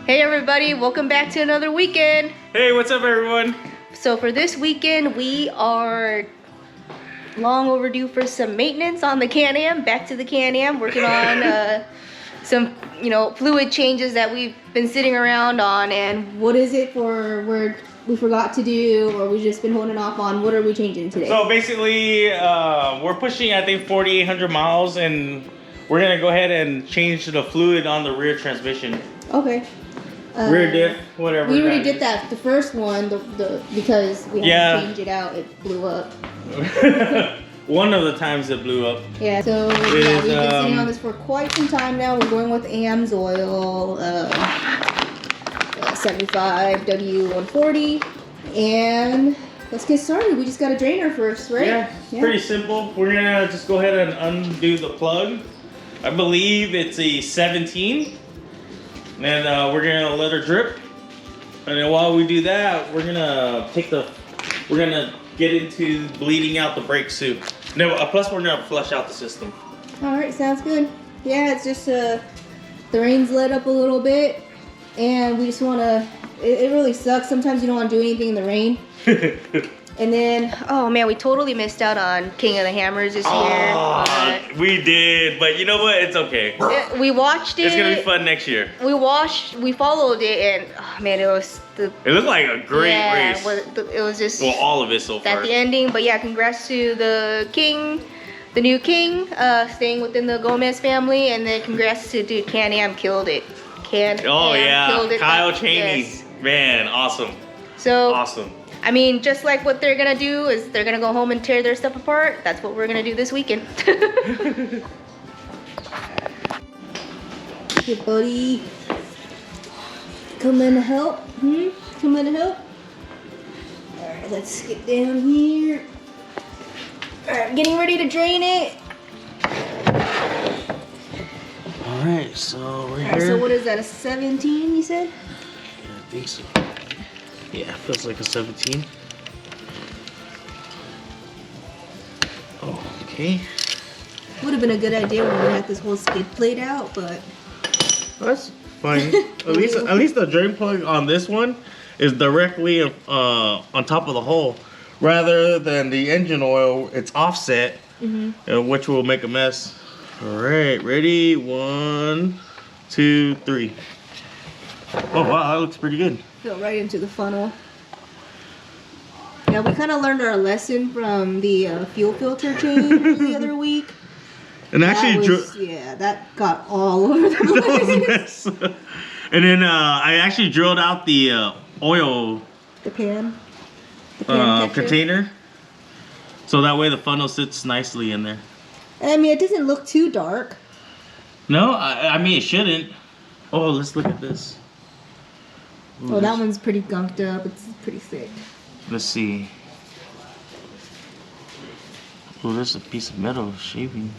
Hey everybody, welcome back to another weekend. Hey, what's up everyone? So for this weekend, we are long overdue for some maintenance on the Can-am, back to the Can-am, working on some, fluid changes that we've been sitting around on. And what is it for we forgot to do, or we've just been holding off on? What are we changing today? So basically, we're pushing, I think, 4,800 miles, and we're gonna go ahead and change the fluid on the rear transmission. Okay. Rear diff, whatever. We already did that, the first one, because we had to change it out, it blew up. One of the times it blew up. Yeah, so we've been sitting on this for quite some time now. We're going with Amsoil SAE75-140, and let's get started. We just got a drainer first, right? Yeah, it's pretty simple. We're gonna just go ahead and undo the plug. I believe it's a 17. And we're gonna let her drip. And then while we do that, we're gonna get into bleeding out the brake soup. No, plus we're gonna flush out the system. All right, sounds good. Yeah, it's just the rain's let up a little bit, and we just wanna. It really sucks. Sometimes you don't want to do anything in the rain. And then, oh man, we totally missed out on King of the Hammers this year. We did, but you know what? It's okay. We watched it. It's gonna be fun next year. We followed it, and oh man, it looked like a great race. It was just, well, all of it so far. At the ending, but yeah, congrats to the new king, staying within the Gomez family, and then congrats to dude Can-am killed it. Killed it. Kyle Chaney, yes. Man, awesome. So awesome. I mean, just like what they're gonna do is they're gonna go home and tear their stuff apart. That's what we're gonna do this weekend. Hey, buddy. Come in to help? Come in to help? Alright, let's get down here. Alright, getting ready to drain it. Alright, so we're here. So what is that, a 17 you said? Yeah, I think so. Yeah, feels like a 17. Okay. Would have been a good idea when we had this whole skid plate out, but that's fine. at least the drain plug on this one is directly on top of the hole, rather than the engine oil. It's offset, which will make a mess. All right, ready? 1, 2, 3. Oh wow, that looks pretty good. Go right into the funnel. Yeah, we kind of learned our lesson from the fuel filter change the other week. And actually, that got all over the place. That was a mess. And then I actually drilled out the oil. The pan container. So that way the funnel sits nicely in there. I mean, it doesn't look too dark. No, I mean it shouldn't. Oh, let's look at this. Ooh, oh, that one's pretty gunked up. It's pretty thick. Let's see. Oh, there's a piece of metal shaving.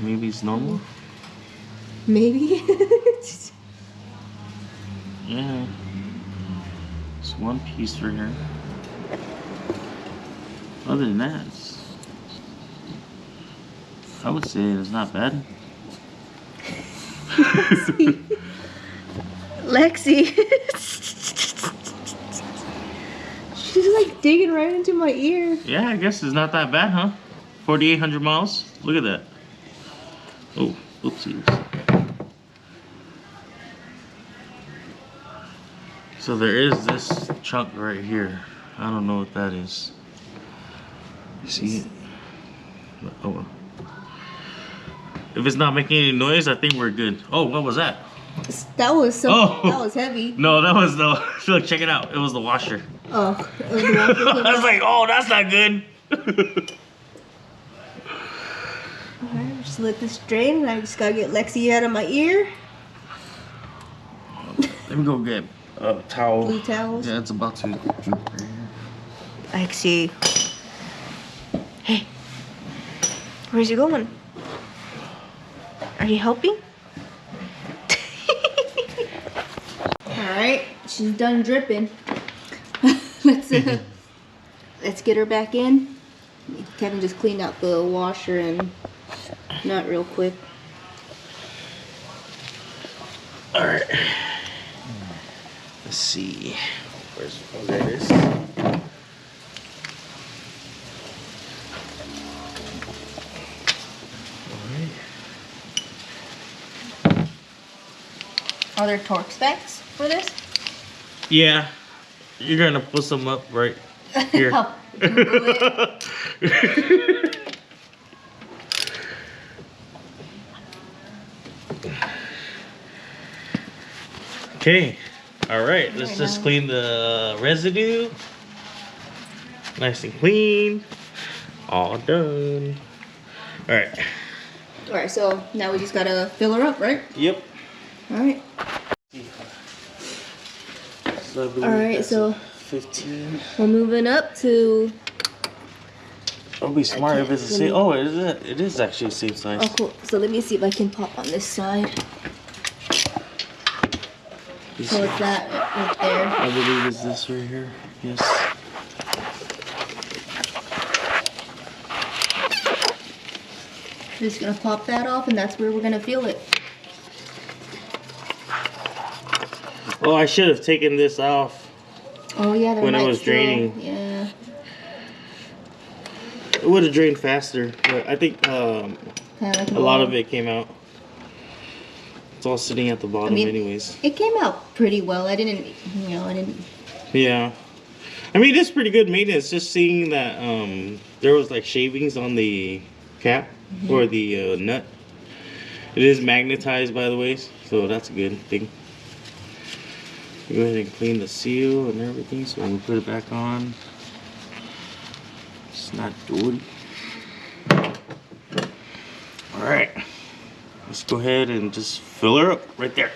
Maybe it's normal? Maybe. Yeah. It's one piece right here. Other than that, I would say it's not bad. Lexi. She's like digging right into my ear. Yeah, I guess it's not that bad, huh? 4,800 miles. Look at that. Oh, oopsies. So there is this chunk right here. I don't know what that is. You see it? Oh. If it's not making any noise, I think we're good. Oh, what was that? That was that was heavy. No, that was the, look, check it out. It was the washer. Oh. It was the washer. I was like, oh, that's not good. Alright, just let this drain, and I just gotta get Lexi out of my ear. Let me go get a towel. Blue towels? Yeah, it's about to droop right here. Lexi. Hey. Where's he going? Are you helping? Alright, she's done dripping. Let's get her back in. Kevin just cleaned out the washer and not real quick. All right. see. Oh, there it is. Are there torque specs for this? Yeah, you're gonna put some up right here. I'll Google it. Okay, all right. Let's just clean the residue. Nice and clean. All done. All right. All right, so now we just gotta fill her up, right? Yep. All right. So I believe All right, that's so 15. we're moving up to. It'll be smart if it's the same. Oh, it is actually the same size. Oh, cool. So let me see if I can pop on this side. So it's that right there. I believe it's this right here. Yes. Just gonna pop that off, and that's where we're gonna feel it. Oh, I should have taken this off Oh yeah, there when it might was still- draining. Yeah. It would have drained faster, but I think Kinda like a lot of it came out. It's all sitting at the bottom, anyways. It came out pretty well. I didn't. Yeah, I mean it's pretty good maintenance. Just seeing that there was like shavings on the cap or the nut. It is magnetized, by the way, so that's a good thing. Go ahead and clean the seal and everything, so when we put it back on, it's not dirty. All right, let's go ahead and just fill her up right there.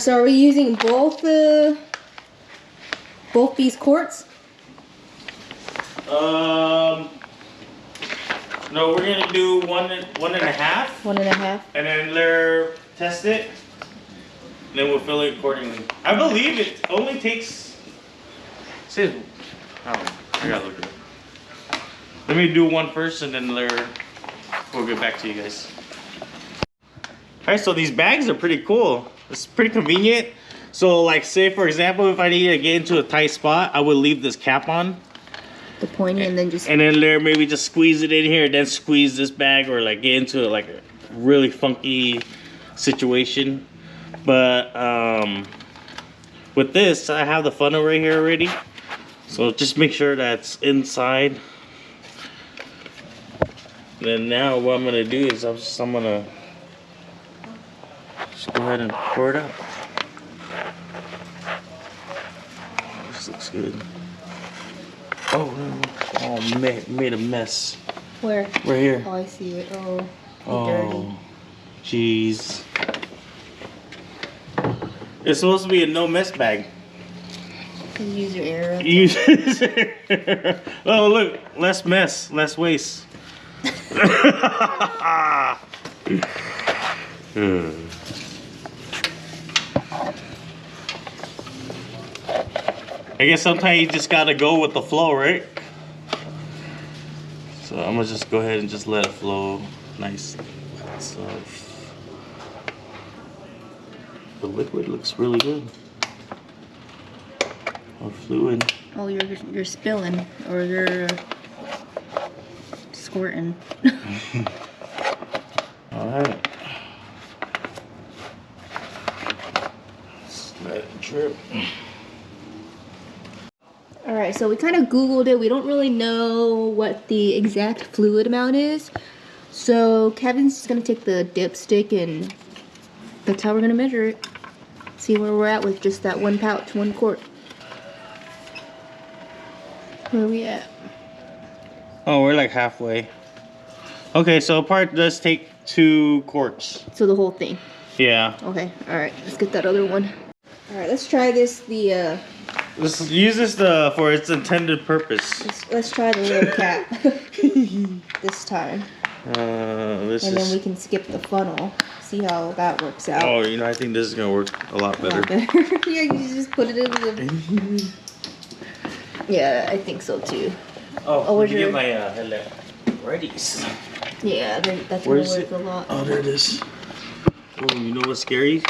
So are we using both these quarts? No, we're gonna do one and a half, 1.5. and then later test it. Then we'll fill it accordingly. I believe it only takes. I gotta look at it. Let me do one first, and then later we'll get back to you guys. All right, so these bags are pretty cool. It's pretty convenient. So, like, say for example, if I need to get into a tight spot, I would leave this cap on. The pointy, and then just. And then there, maybe just squeeze it in here, then squeeze this bag, or like get into like a really funky situation. But with this, I have the funnel right here already. So just make sure that's inside. Then now what I'm gonna do is I'm gonna just go ahead and pour it out. This looks good. Oh no! Oh man, made a mess. Where? Right here. Oh, I see it. Oh, Oh, dirty. jeez. It's supposed to be a no mess bag. You use your arrow. Use oh look, less mess, less waste. I guess sometimes you just gotta go with the flow, right? So I'm gonna just go ahead and just let it flow nice. So the liquid looks really good. Or fluid. Oh, you're spilling, or you're squirting. All right. Let's let it drip. All right, so we kind of Googled it. We don't really know what the exact fluid amount is. So Kevin's just gonna take the dipstick, and that's how we're gonna measure it. See where we're at with just that one pouch, 1 quart. Where are we at? Oh, we're like halfway. Okay, so a part does take 2 quarts. So the whole thing. Yeah. Okay, all right, let's get that other one. All right, let's try this, Let's use this for its intended purpose. let's try the little cap this time. This And is. then we can skip the funnel, see how that works out. Oh, you know, I think this is gonna work a lot better. Yeah, you just put it in the... Yeah, I think so too. Oh, where's let me your- get my headlamp ready. Yeah, that's Where gonna is work it? a lot. Oh, there it is. Oh, you know what's scary?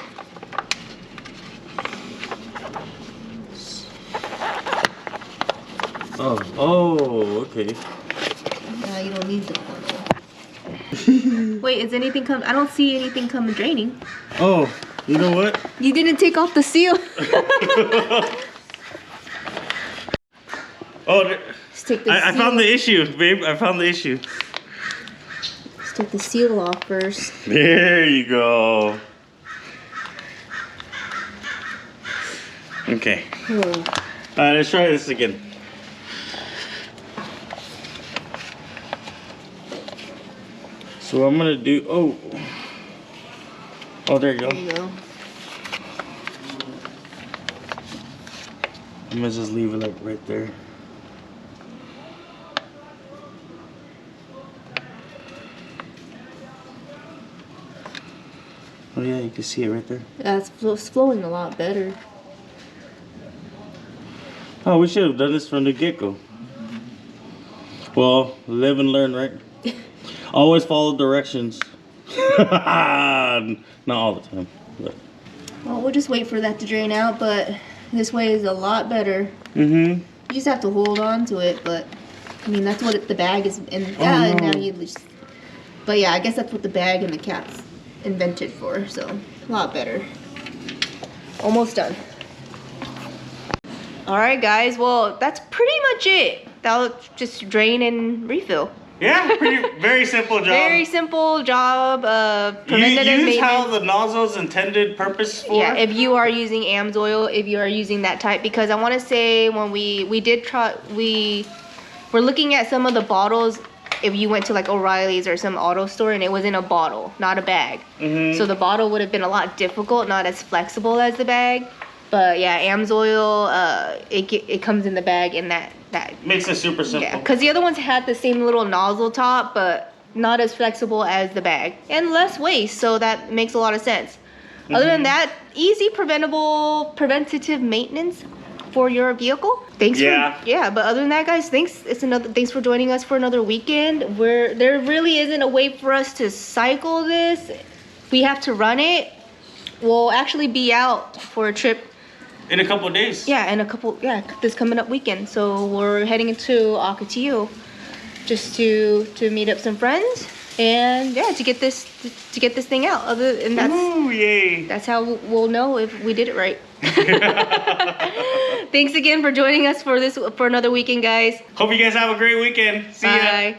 Oh, okay. Nah, you don't need the corner. Wait, is anything come? I don't see anything coming draining. Oh, you know what? You didn't take off the seal. Oh, Let's take the I seal. found the issue, babe. I found the issue. Let's take the seal off first. There you go. Okay. Oh. Alright, let's try this again. So what I'm gonna do, oh, there you go. There you go. I'm gonna just leave it like right there. Oh yeah, you can see it right there. Yeah, it's flowing a lot better. Oh, we should have done this from the get-go. Well, live and learn, right? Always follow directions. Not all the time, but. Well, we'll just wait for that to drain out, but this way is a lot better. Mm-hmm. You just have to hold on to it, but I mean that's what the bag is in. Oh, no. Now you just. But yeah, I guess that's what the bag and the cap's invented for. So a lot better. Almost done. All right, guys. Well, that's pretty much it. That'll just drain and refill. Yeah, very simple job. Very simple job. Preventative use maintenance. how the nozzle's intended purpose for. Yeah, if you are using Amsoil, if you are using that type, because I want to say when we did try, we were looking at some of the bottles. If you went to like O'Reilly's or some auto store and it was in a bottle, not a bag, so the bottle would have been a lot difficult, not as flexible as the bag. But yeah, Amsoil, it comes in the bag in that makes it super simple. Yeah, because the other ones had the same little nozzle top, but not as flexible as the bag and less waste, so that makes a lot of sense. Other than that, easy preventative maintenance for your vehicle. Thanks but other than that, guys, thanks for joining us for another weekend. There really isn't a way for us to cycle this. We have to run it. We'll actually be out for a trip in a couple of days. This coming up weekend. So we're heading into Ocotillo just to meet up some friends and to get this thing out. That's how we'll know if we did it right. Thanks again for joining us for another weekend, guys. Hope you guys have a great weekend. See ya. Bye.